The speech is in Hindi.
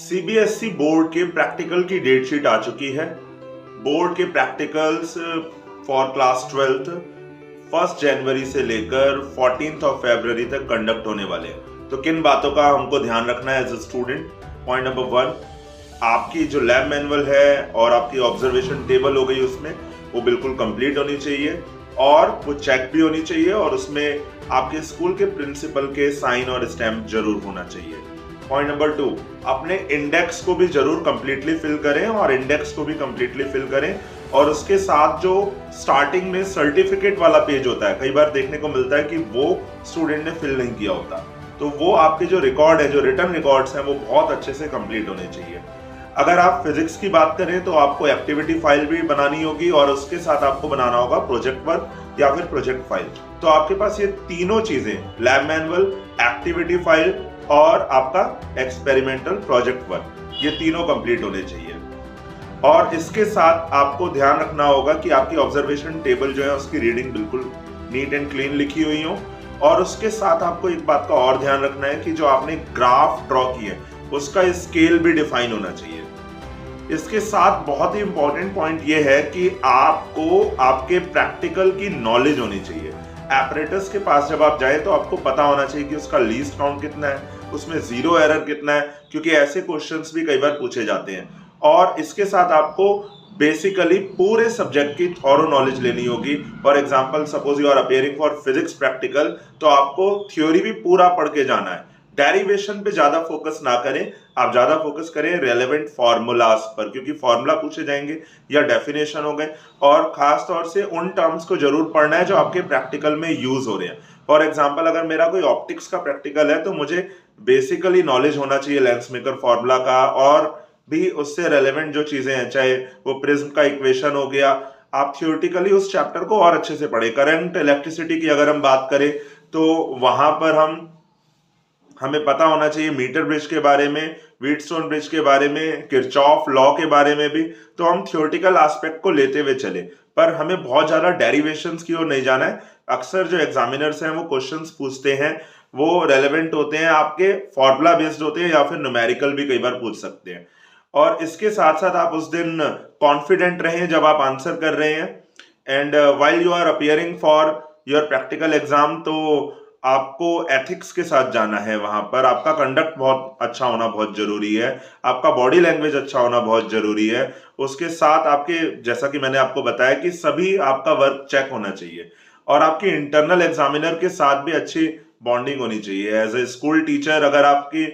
सीबीएसई बोर्ड के प्रैक्टिकल की डेट शीट आ चुकी है। बोर्ड के प्रैक्टिकल्स फॉर क्लास 12th 1 जनवरी से लेकर 14 फरवरी तक कंडक्ट होने वाले हैं। तो किन बातों का हमको ध्यान रखना है as a student? Point number 1, आपकी जो लैब मैनुअल है और आपकी ऑब्जर्वेशन टेबल हो गई उसमें वो बिल्कुल कंप्लीट होनी चाहिए और वो चेक भी होनी चाहिए और उसमें आपके स्कूल के प्रिंसिपल के साइन और स्टैम्प जरूर होना चाहिए। पॉइंट नंबर 2, अपने इंडेक्स को भी जरूर कंप्लीटली फिल करें और इंडेक्स को भी कंप्लीटली फिल करें और उसके साथ जो स्टार्टिंग में सर्टिफिकेट वाला पेज होता है, कई बार देखने को मिलता है कि वो स्टूडेंट ने फिल नहीं किया होता, तो वो आपके जो रिकॉर्ड है, जो रिटर्न रिकॉर्ड्स हैं, वो बहुत अच्छे से कंप्लीट होने चाहिए। अगर आप फिजिक्स की बात करें तो आपको एक्टिविटी फाइल भी बनानी होगी और उसके साथ आपको बनाना होगा प्रोजेक्ट वर्क या फिर प्रोजेक्ट फाइल। तो आपके पास ये तीनों चीजें, लैब मैनुअल, एक्टिविटी फाइल और आपका एक्सपेरिमेंटल प्रोजेक्ट वर्क, ये तीनों कंप्लीट होने चाहिए। और इसके साथ आपको ध्यान रखना होगा कि आपकी ऑब्जर्वेशन टेबल जो है उसकी रीडिंग बिल्कुल नीट एंड क्लीन लिखी हुई हो। और उसके साथ आपको एक बात का और ध्यान रखना है कि जो आपने ग्राफ ड्रॉ की है उसका स्केल भी डिफाइन होना चाहिए। इसके साथ बहुत ही इंपॉर्टेंट पॉइंट ये है कि आपको आपके प्रैक्टिकल की नॉलेज होनी चाहिए। एपरेटस के पास जब आप जाए तो आपको पता होना चाहिए कि उसका लीस्ट काउंट कितना है, उसमें जीरो एरर कितना है, क्योंकि ऐसे क्वेश्चंस भी कई बार पूछे जाते हैं। और इसके साथ आपको बेसिकली पूरे सब्जेक्ट की थॉरो नॉलेज लेनी होगी। For example, suppose you are appearing for physics practical, तो आपको थ्योरी भी पूरा पढ़ के जाना है। डेरिवेशन पे ज्यादा फोकस ना करें, आप ज्यादा फोकस करें रेलेवेंट फॉर्मूलाज पर, क्योंकि फॉर्मूला पूछे जाएंगे या डेफिनेशन हो गए। और खास तौर से उन टर्म्स को जरूर पढ़ना है जो आपके प्रैक्टिकल में यूज हो रहे हैं। फॉर एग्जाम्पल, अगर मेरा कोई ऑप्टिक्स का प्रैक्टिकल है तो मुझे बेसिकली नॉलेज होना चाहिए लेंस मेकर फॉर्मूला का और भी उससे रेलेवेंट जो चीजें हैं, चाहे वो प्रिज्म का इक्वेशन हो गया। आप थियोरेटिकली उस चैप्टर को और अच्छे से पढ़े। करंट इलेक्ट्रिसिटी की अगर हम बात करें तो वहां पर हमें पता होना चाहिए मीटर ब्रिज के बारे में, व्हीटस्टोन ब्रिज के बारे में, किरचॉफ लॉ के बारे में भी। तो हम थियोरेटिकल एस्पेक्ट को लेते हुए चले, पर हमें बहुत ज्यादा डेरिवेशंस की ओर नहीं जाना है। अक्सर जो एग्जामिनर्स हैं वो क्वेश्चंस पूछते हैं, वो रेलेवेंट होते हैं, आपके फॉर्मूला बेस्ड होते हैं या फिर न्यूमेरिकल भी कई बार पूछ सकते हैं। और इसके साथ साथ आप उस दिन कॉन्फिडेंट रहें जब आप आंसर कर रहे हैं। And while you are appearing for your practical exam, तो आपको एथिक्स के साथ जाना है। वहां पर आपका कंडक्ट बहुत अच्छा होना बहुत जरूरी है, आपका बॉडी लैंग्वेज अच्छा होना बहुत जरूरी है। उसके साथ आपके, जैसा कि मैंने आपको बताया, कि सभी आपका वर्क चेक होना चाहिए और आपकी इंटरनल एग्जामिनर के साथ भी अच्छी बॉन्डिंग होनी चाहिए। एज ए स्कूल टीचर, अगर आपकी